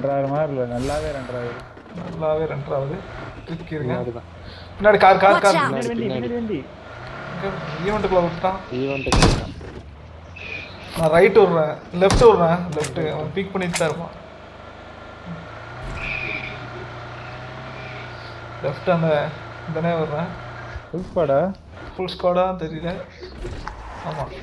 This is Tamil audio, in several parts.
ரெண்டராவது மாதிரி இல்லை, நல்லாவே ரெண்டராவது. நல்லாவே ரெண்டராவது. தூக்கிருங்க. பின்னாடி கார் கார் கார். வண்டி ஈவெண்ட்டுக்குள்ள விட்டான். நான் ரைட் விடுறேன், லெஃப்ட் விடுறேன். லெஃப்ட் அவன் பீக் பண்ணிட்டு தான் இருப்பான். லெஃப்ட் அந்த இதனே விடுறேன். ஃபுல் ஸ்குவாடா தெரியல. ஆமாம்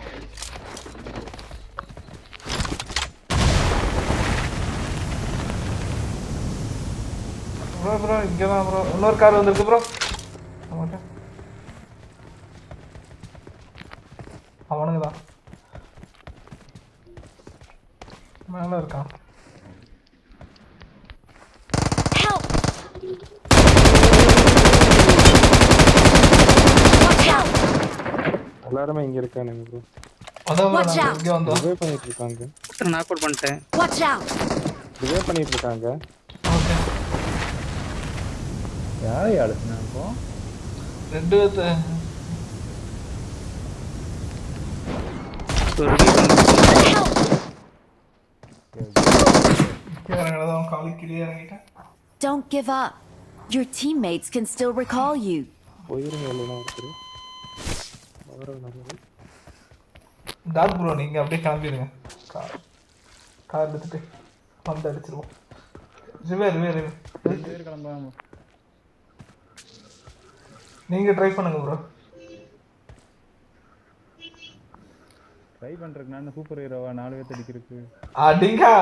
ப்ரோ ப்ரோ இங்கே தான் ப்ரோ. இன்னொரு கார் வந்துருக்கு ப்ரோ. ஓகே அவனுங்க தான் மேலே இருக்கான். எல்லாருமே இங்க இருக்கானுங்க ப்ரோ. அதான் இங்கே வந்தோம். ரிவே பண்ணிட்டு இருக்காங்க. நாக் அவுட் பண்ணிட்டேன். ரிவே பண்ணிட்டு இருக்காங்க. ஓகே யாரை அழுத்தினா இப்போ? ரெண்டு பேர்த்த Don't give up. Your teammates can still recall you. போயிருங்க இல்லைன்னா ஒருத்தர் டார்க் ப்ரோ நீங்கள் அப்படியே கிளம்பிடுங்க. கார் எடுத்துட்டு வந்து அடிச்சிருவோம். ரிவே கிளம்பாம நீங்கள் ட்ரை பண்ணுங்க ப்ரோ. ட்ரை பண்ணுறதுக்கு நான் சூப்பர் ஹீரோவா 4 பேர்த்து அடிக்கிறதுக்கு? அடிங்கா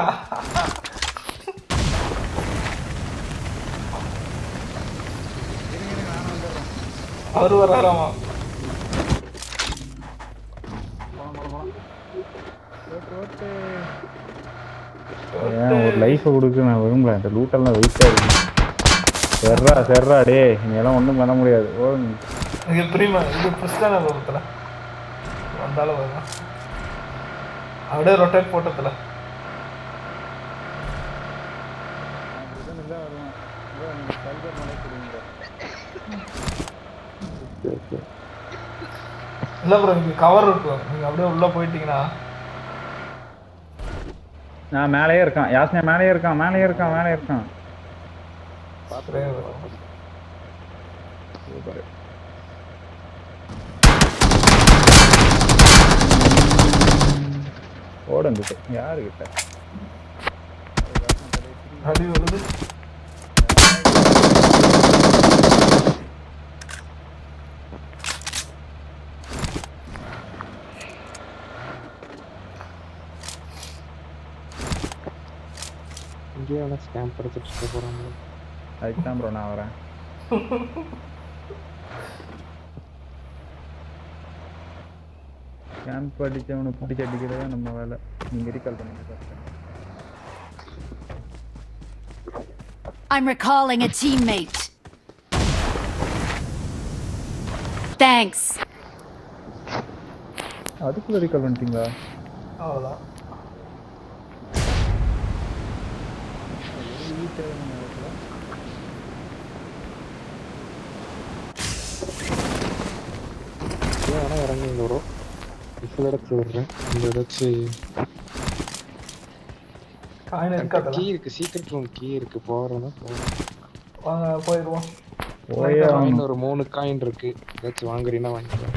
அவர் வராமா? ஒரு லைஃபை கொடுக்க நான் விரும்பல. இந்த லூட்டெல்லாம் வெயிட்டாக இருக்கு. சரிடா டே, நீங்கெல்லாம் ஒன்றும் பண்ண முடியாது. இது பிரிமா இது பிரிஸ்டான பக்கத்தில் வந்தாலும் வருவேன். அப்படியே ரொட்டேட் போட்டதில்ல இல்லை ப்ரோ. இங்கே கவர் இருக்கும், நீங்கள் அப்படியே உள்ளே போயிட்டீங்கன்னா. நான் மேலேயே இருக்கான். யாஸ்னே மேலேயே இருக்கான். பார்த்துட்டே ஓடந்துட்டு யாருக்கிட்ட அடி வருது. இங்கேயே ஸ்கேம் படிச்சுட்டு போகிறாங்க. அதுக்கு தான் ப்ரோ நான் வரேன். கேம்ப் அடிச்சவனை பிடிச்சி அடிக்கிறதா நம்ம வேலை. நீங்கள் ரீகால் பண்ணிட்டு I'm recalling a teammate. Thanks. அதுக்குள்ள ரீகால் பண்ணிட்டீங்களா? அவ்வளோதான். ஆனால் இறங்கி இங்கே வரும். இதில் இடத்துல விடுறேன். இந்த ஏதாச்சும் கீ இருக்கு, சீக்ரெட் ரூம் கீ இருக்கு. போகிறோன்னா வாங்க போயிடுவோம். காயின் ஒரு 3 காயின் இருக்கு. ஏதாச்சும் வாங்குறீங்கன்னா வாங்கிக்கலாம்.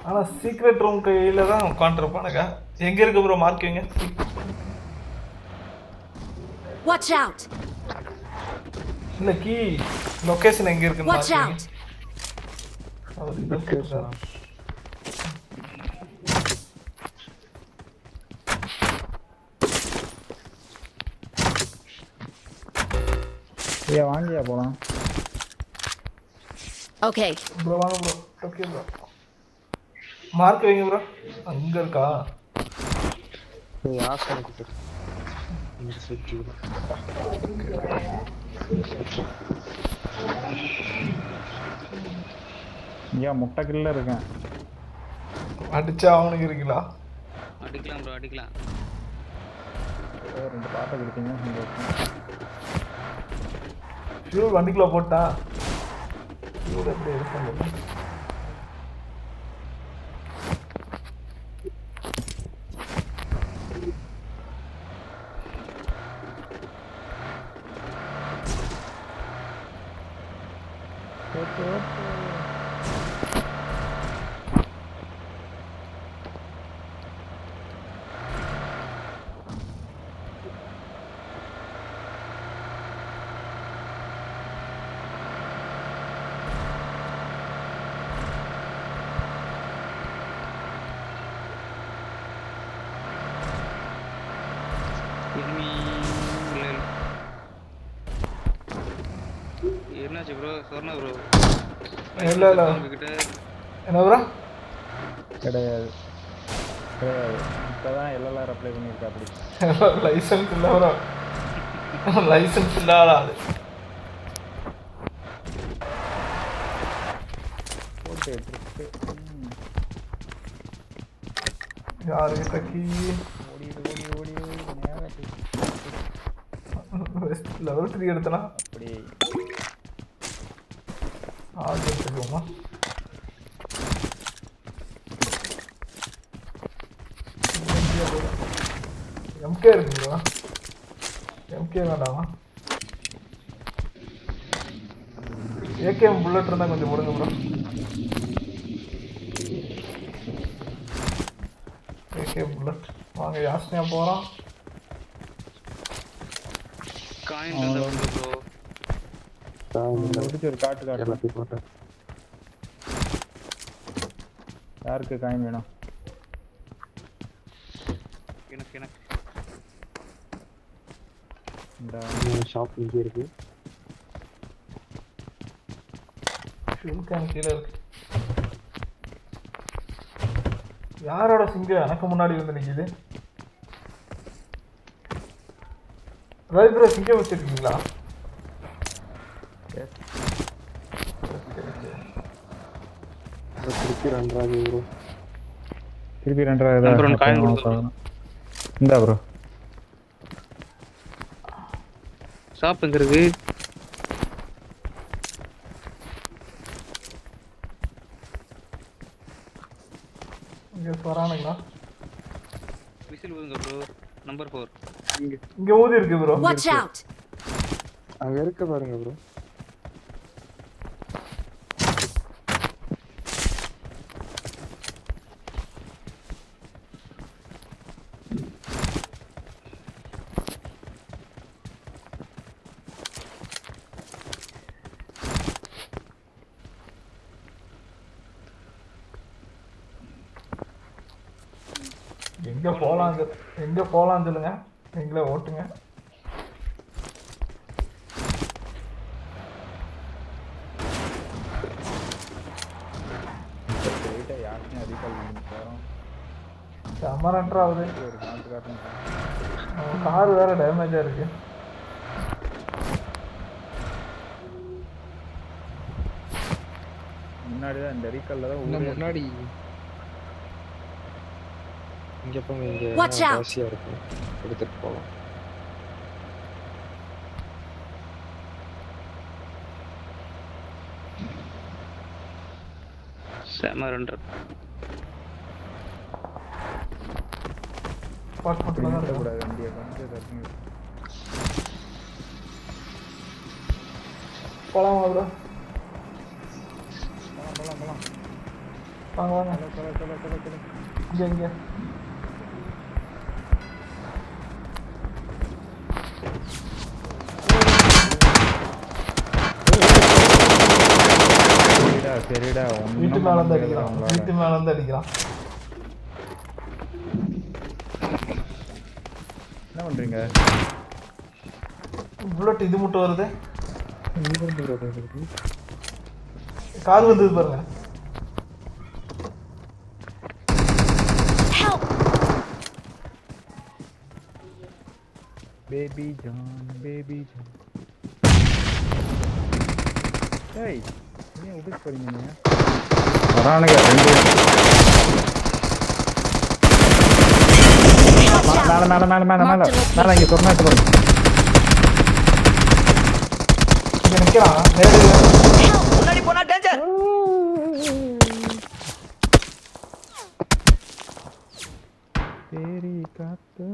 ஆனால் சீக்ரெட் ரூம் கையில் தான் உட்காந்துருப்பானுங்க. எங்கே இருக்கு ப்ரோ மார்க்கிங்க? Watch out. இல்லை கீ லொகேஷன் எங்கே இருக்குன்னு Watch out. வாங்கியா போலாம். Okay. ப்ரோ வாங்க ப்ரோ. Okay bro. மார்க் வைங்க ப்ரோ. அங்கே இருக்கா? ஆசைக்கிட்ட இந்த செட்டு ஏன் முட்டை கில்ல இருக்கேன். அடிச்சா அவனுக்கு இருக்கீங்களா? அடிக்கலாம் ப்ரோ அடிக்கலாம். 2 பாட்டை கொடுத்தீங்க. ஃபியூல் வண்டிக்குள்ள போட்டா ஃபியூல் எப்படி எடுக்க முடியும்? enemy என்னாச்சு ப்ரோ சொர்ணா ப்ரோ இல்ல உங்ககிட்ட என்ன ப்ரோ கிடையாது கிடையாது இப்போதான் எல்எல்ஆர் அப்ளை பண்ணியிருக்கா அப்படி லைசன்ஸ் இல்லை ப்ரோ லைசன்ஸ் இல்லாத ஆளு போட்டு எடுத்துருக்கு யாருக்கிட்ட கீ ஓடி நேரம் லெவல் 3 எடுத்தனா அப்படி ஆர்டர் எடுத்துக்கோமா எம்கே இருக்குங்களா எம்கே வேண்டாமா ஏகேஎம் புல்லட் இருந்தால் கொஞ்சம் போடுங்க ப்ரோ ஏகேஎம் புல்லட் வாங்க யாஸ்னியா போகிறோம் காயின் தந்தா ப்ரோ முடிச்சு ஒரு காட்டு எல்லாத்தையும் போட்டேன். யாருக்கு காயின் வேணும் எனக்கு இந்த ஷாப் இங்கே இருக்கு. ஃபியூல் கேன் கீழே இருக்கு யாரோட சிங்கம் எனக்கு முன்னாடி வந்து நிற்கிது ரைப்ரோ சிங்கம் வச்சுருக்கீங்களா திருப்பி 2 ப்ரோ. திருப்பி Number one காயின் 2 கொடுங்க. இந்தா ப்ரோ ஷாப் எங்க இருக்கு இங்கே வரானுங்களா விசில் ஊதுங்க ப்ரோ நம்பர் 4 இங்கே ஊதி இருக்கு ப்ரோ Watch out! அங்க இருக்க பாருங்க ப்ரோ. எங்கே போகலாம் சொல்லுங்க நீங்களே ஓட்டுங்க யாருக்கும் அதிகால் போகிறோம் செமரண்டர் ஆகுது ஒரு காட்டு காட்டுன்னு கார் வேற டேமேஜாக இருக்கு முன்னாடி தான் இந்த ரீகாலில் தான் இன்னும் முன்னாடி இங்க போங்க. இங்க Watch out. ராசியா இருக்கு, எடுத்துட்டு போலாம். செமரண்டர் கூடாது வண்டியை வந்து தட்டி போகலாமா ப்ரோ போகலாம் வாங்க வாங்க இங்கே சரிடா வீட்டு மேல இருந்து அடிக்கிறான் என்ன பண்றீங்க புல்லட் இது மட்டும் வருது கார் வந்தது பாருங்க Help! பேபி ஜான் ஏய் ஏன் உபேஷ் போறீங்க நீங்க வரானுங்க ரெண்டு மேல இங்க சொன்னாட்டு பாருங்க இங்கே நிற்கிறான் முன்னாடி போனா டேஞ்சர். தேரி காத்து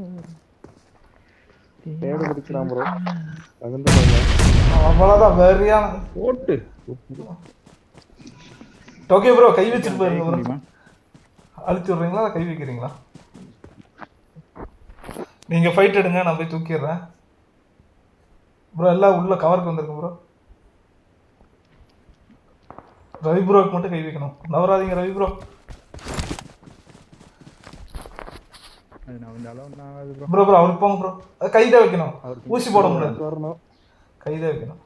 தேடு பிடிக்கலாம் ப்ரோ. அகந்து போங்க. அவ்வளோதான் வெறியான போட்டு ஓகே ப்ரோ கை வச்சுட்டு போயிருங்க ப்ரோ அழுத்தி விட்றீங்களா கை வைக்கிறீங்களா நீங்கள் ஃபைட் எடுங்க நான் போய் தூக்கிடுறேன் ப்ரோ எல்லாம் உள்ள கவருக்கு வந்துருக்கு ப்ரோ ரவி ப்ரோக்கு மட்டும் கை வைக்கணும் நவராதிங்க ரவி ப்ரோ அது நான் வந்து அளவு நான் அது ப்ரோ. ப்ரோ அவருக்கு போங்க ப்ரோ. கைதான் வைக்கணும். ஊசி போட முடியாது. வரணும். கைதான் வைக்கணும்.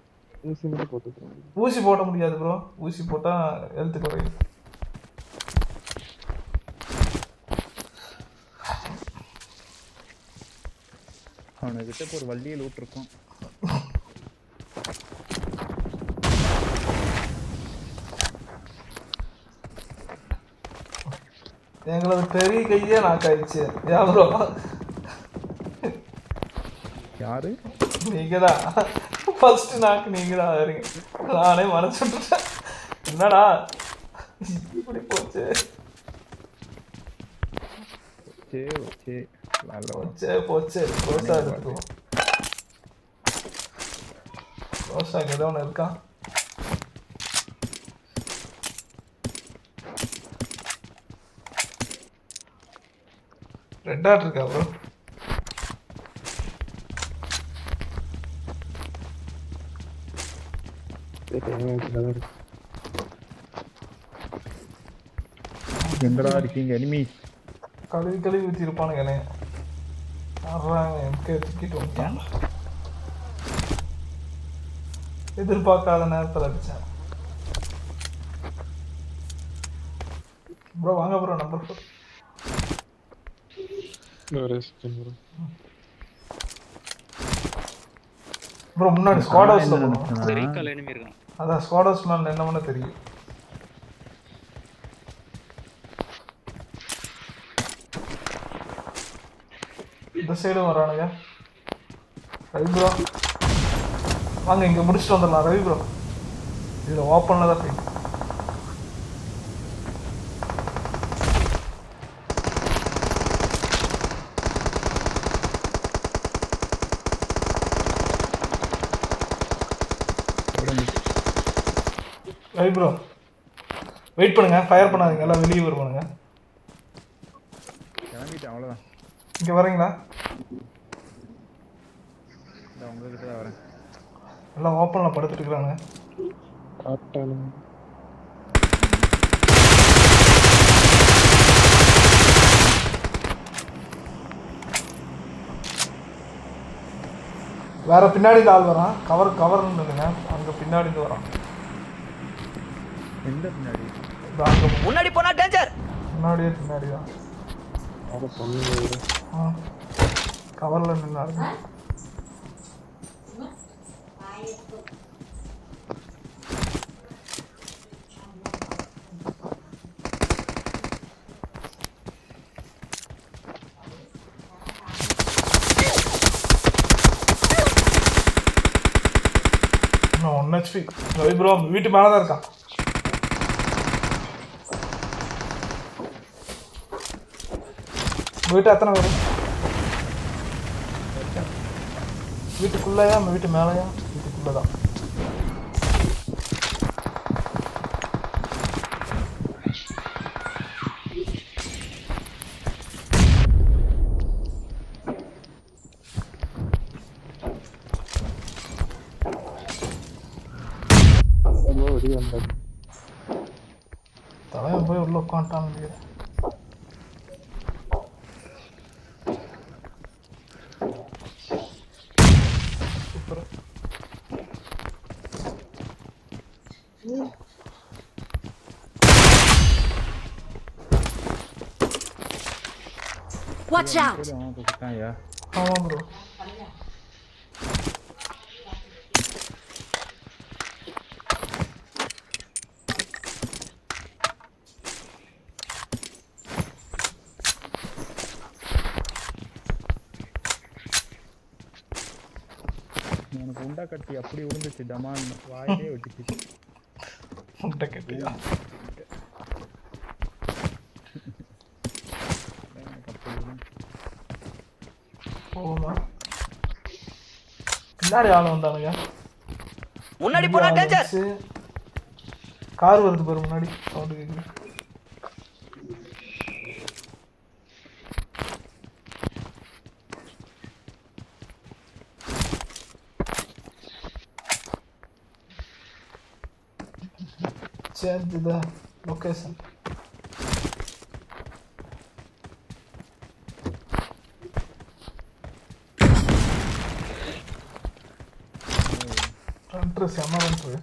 ஊசி மட்டும் போட்டுக்கிறேன். ஊசி போட முடியாது ப்ரோ. ஊசி போட்டா ஹெல்த் குறையும். அவனுக்கிட்ட இப்போ ஒரு வள்ளியில் விட்டுருக்கோம். எங்களது பெரிய கையே நாக்காயிடுச்சு. ஏன் ப்ரோ? யாரு? நீங்க தான் ஃபர்ஸ்ட் நாக்கு நீங்க தான் வரீங்க. நானே மனசு விட்டுட்டேன். என்னடா இப்படி போச்சு? போச்சே போச்சே போச்சே. ரோசா எடுத்துக்குவோம். ரோசா ஏதோ ஒன்று இருக்கா? ரெட் டாட் இருக்கா ப்ரோ? எங்கடா இருக்கீங்க எனிமி? கழுவி ஊற்றி இருப்பானுங்க என்ன எம்கே தூக்கிட்டு வந்துட்டான். எதிர்பார்க்காத நேரத்தில் அடித்தேன். ப்ரோ வாங்க ப்ரோ நம்பர் 4. ப்ரோ முன்னாடி ஸ்குவாட் ஹவுஸ்ல போறோம். ரீகால் எனிமி இருக்கான். அதான் ஸ்குவாட் ஹவுஸ் மேல என்ன பண்ண தெரியும். இந்த சைடும் வரானுங்க. ரவி ப்ரோ வாங்க இங்க முடிச்சுட்டு வந்துடலாம். ரவி ப்ரோ இதுல ஓப்பன்ல தான் போய் ரவி ப்ரோ வெயிட் பண்ணுங்க. ஃபயர் பண்ணாதீங்க. எல்லாம் வெளியே வருவானுங்க. கிளம்பிட்டேன் அவ்வளோதான். இங்க வரீங்களா? உங்ககிட்ட தான் வரேன். எல்லாம் ஓப்பன்ல படுத்துட்டு இருக்காங்க. வேற பின்னாடி ஆள் வரான். கவர்னு இல்லைங்க. அங்க பின்னாடி இருந்து வரான். எந்த பின்னாடி? முன்னாடி போனா டேஞ்சர். பின்னாடி தான். கவர்ல நின்னாருங்க. இன்னும் 1 HP. ரவி ப்ரோ வீட்டு மேலே தான் இருக்கான். வீட்டு எத்தனை பேர்? வீட்டுக்குள்ளேயா வீட்டு மேலேயா? வீட்டுக்குள்ளதான். தலைவன் போய் உள்ள உட்காந்துட்டான். சூப்பர். Watch out! ஆமா ப்ரோ. எனக்கு உண்டா கட்டி அப்படி விழுந்துச்சு. டமான் வாயிலே வெட்டிச்சு. உண்டை கட்டியா? போமா பின்னாடி ஆள் வந்தானுங்க. முன்னாடி போனா டேஞ்சர். கார் வருது பாரு முன்னாடி. சவுண்ட் கேக்குது. Change the location. வென்ட்ரு செம்ம வென்ட்ரு.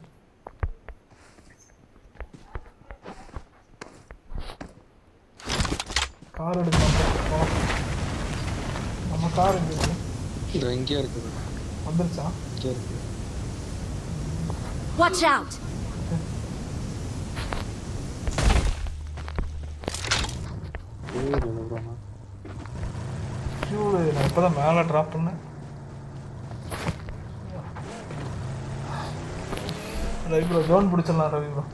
கார் எடுக்கலாம். நம்ம கார் எங்க இருக்கு? இது எங்கேயா இருக்குது? வந்துருச்சா? இங்கே இருக்கு. Watch out! ஃபியூல் நான் இப்போதான் மேலே ட்ராப் பண்ணேன். ரவி ப்ரோ ஜோன் பிடிச்சிடலாம். ரவி ப்ரோ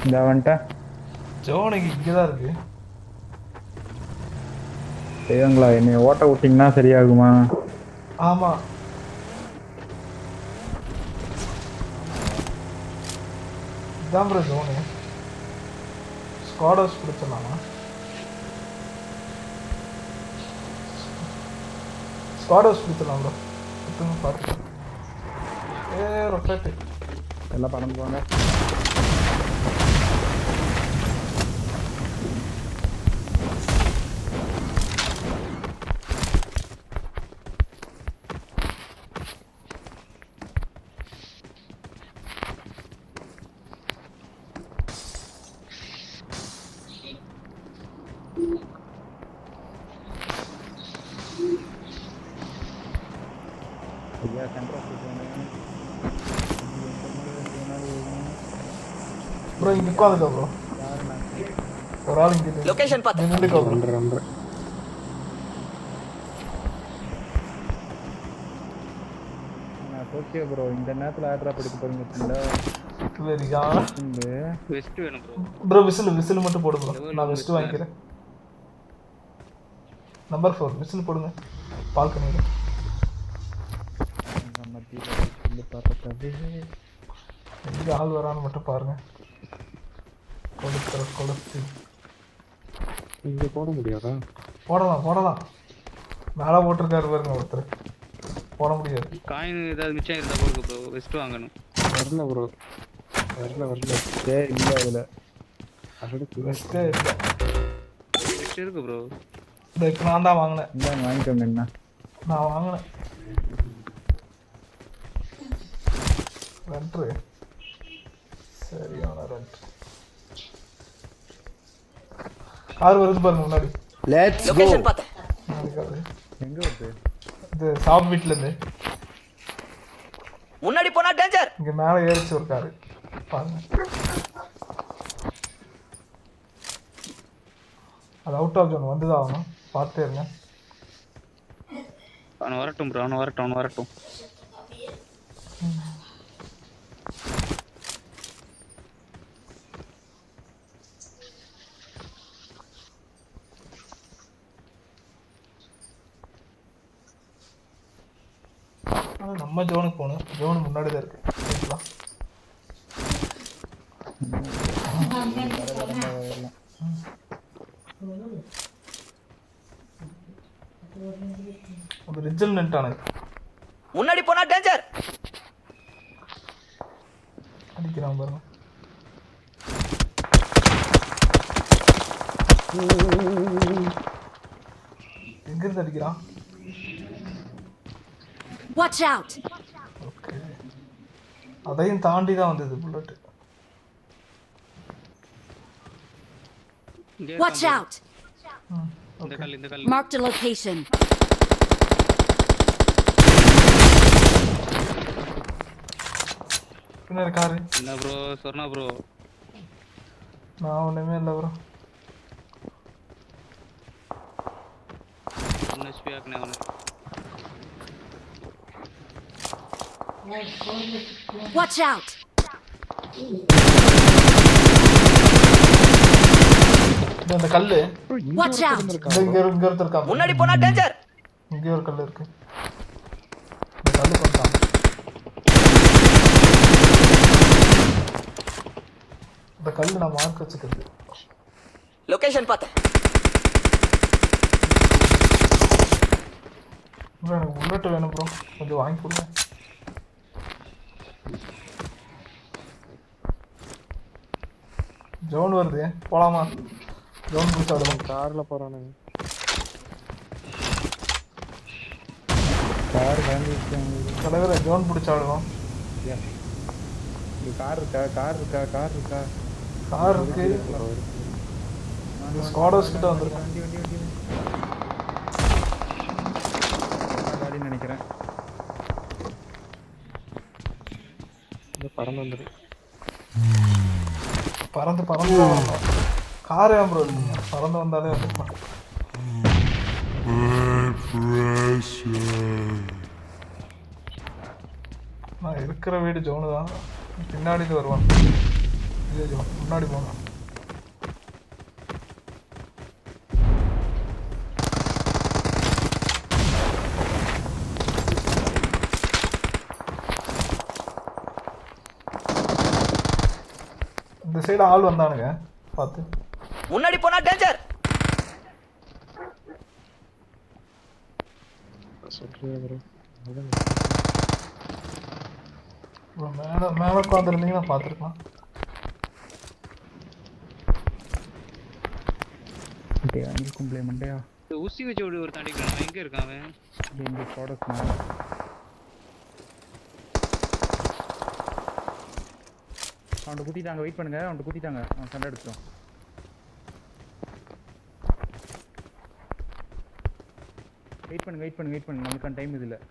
இந்த வந்துட்டேன். ஜோனுக்கு இங்கே தான் இருக்கு. செய்வாங்களா? என்னை ஓட்ட விட்டிங்கன்னா சரியாகுமா? ஆமாம், இதான் ப்ரோ ஜோனு. ஸ்குவாட் ஹவுஸ் பிடிச்சிடலாமா? ஸ்குவாட் ஹவுஸ் பிடிச்சிடலாம் ப்ரோ. சுத்தமாக பார்த்து ரொட்டேட்டு எல்லாம் பணம் போங்க. ஐயா சென்ட்ரல் ப்ரோ இங்கே உட்காந்துக்கோ ப்ரோ. ஒரு ஆள் இங்கே லொகேஷன் பார்த்து நின்றுக்கோ ப்ரோ. Okay bro. இந்த நேரத்தில் ஆட்ரா படிக்க போறீங்க. வெரியா வெஸ்ட் வேணும் ப்ரோ. ப்ரோ விசில் மட்டும் போடு ப்ரோ. நான் வெஸ்ட் வாங்கிக்கிறேன். நம்பர் 4 விசில் போடுங்க. பால்கனியில் எங்கே ஆள் வரான்னு மட்டும் பாருங்க. கொளுத்து இங்கே போட முடியாதா? போடலாம். மேலே போட்டிருக்காரு பாருங்க ஒருத்தர். போட முடியாது. காயின் ஏதாவது மிச்சம் இருந்தா போடுங்க ப்ரோ. வெஸ்ட் வாங்கணும். வரல ப்ரோ. வரல. சரி இல்லை அதில் அடுத்து வெஸ்ட்டே இல்லை. வெஸ்ட் இருக்கு ப்ரோ. இப்போ நான் தான் வாங்கினேன். இந்தாங்க வாங்கிக்கோங்க. என்ன நான் வாங்கினேன். ரெண்ட்ரு சரியான ரெண்ட். கார் வருது பாருங்க முன்னாடி. லொகேஷன் பார்த்து எங்கே வருது? இது சாப் வீட்டிலேருந்து முன்னாடி போனா டேஞ்சர். இங்கே மேலே ஏறிச்சு ஒரு காரு பாருங்க. அது அவுட் ஆஃப் ஜோன் வந்து தான் ஆகணும். பார்த்தே இருங்க. அவன் வரட்டும் ப்ரோ. அவன் வரட்டும். ஆனால் நம்ம ஜோனுக்கு போகணும். ஜோனு முன்னாடி தான் இருக்கு. சரிங்களா? அது ரிஜல் நின்ட்டானு. முன்னாடி போனா டேஞ்சர். அடிக்கிறான் பாருங்க. எங்கிருந்து அடிக்கிறான்? Watch out! ஓகே, அதையும் தாண்டி தான் வந்தது புல்லட். Watch out! இந்த கல். Marked a location. பின்னாடி காரு. என்ன ப்ரோ சொன்னா ப்ரோ? நான் ஒன்றுமே இல்லை ப்ரோ. HP ஆக்குனே அவனை. Watch out! இந்த கல்லு. Watch out! இங்க ஒருத்தர் இருக்கான். முன்னாடி போனா டேஞ்சர். இங்கே ஒரு கல் இருக்கு. இந்த கல்லு கொண்டான். இந்த கல்லு நான் மார்க் வச்சுக்கிறது. லொகேஷன் பார்த்து ப்ரோ எனக்கு புல்லட் வேணும் ப்ரோ. கொஞ்சம் வாங்கி கொடுங்க. ஜோன் வருது, போலாமா? ஜோன் பிடிச்ச விடுவோம். காரில் போகிறானுங்க. கார் வாங்கி தலைவரை ஜோன் பிடிச்ச விடுவோம். இங்க கார் இருக்கா கார் இருக்கா கார் இருக்கா கார் இருக்கு. ஸ்குவாட் ஹவுஸ் கிட்ட வந்திருக்கேன். வண்டி வண்டி வண்டி காடின்னு நினைக்கிறேன். பறந்து வந்துடு. பறந்து பறந்து தான் வரணும். கார் ஏன் ப்ரோ இல்லைங்க, பறந்து வந்தாலே வந்துருப்பான். நான் இருக்கிற வீடு ஜோனு தான், பின்னாடி வருவான். இதே ஜோன் முன்னாடி போகணும். இந்த சைடு ஆள் வந்தானுங்க பார்த்து. முன்னாடி போனா டேஞ்சர். சொல்றேன் ப்ரோ. மேலே மேலே உட்காந்துருந்தீங்கன்னா பார்த்துருக்கலாம். அங்கே கும்பிளே மண்டையா ஊசி வச்சு ஒரு தாண்டிக்கிறான். அவன் எங்க இருக்கான் அவன்? இங்கே ப்ராடக்ட் அவன்கிட்ட குத்திட்டாங்க. வெயிட் பண்ணுங்க, அவன்கிட்ட குத்திட்டாங்க. அவன் சண்டை எடுத்துட்டோம். வெயிட் பண்ணுங்க வெயிட் பண்ணுங்க வெயிட் பண்ணுங்க, நமக்கான டைம் இதில்.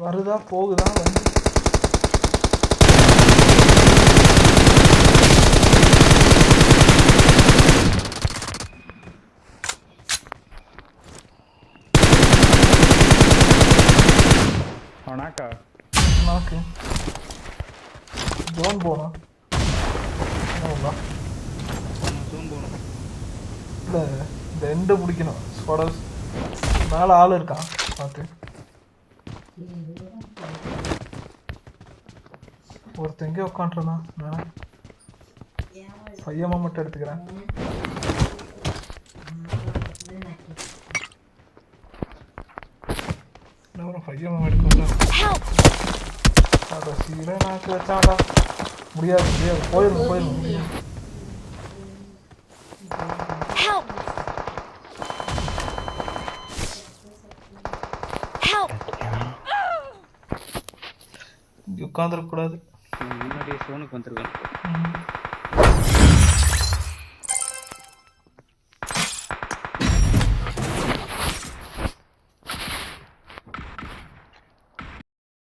வருதா போகுதா வந்து அவனாக்கா நாக்கு ஜோன் போகணும். ஜோன் போகணும். இல்லை இந்த எண்டை பிடிக்கணும். ஸ்குவாட் மேலே ஆள் இருக்கான் பார்த்து. ஒருத்தன் எங்கே உட்காந்துருந்தான். நான் பையமாக மட்டும் எடுத்துக்கிறேன். இன்னும் பையமாக எடுக்கணும். அதை சீரை நாக்கு வச்சாடா. முடியாது முடியாது, போயிடும் போயிடும். Help! Help! இங்கே உட்காந்துருக்கக்கூடாது. முன்னாடியே சோனுக்கு வந்திருக்கான். ம்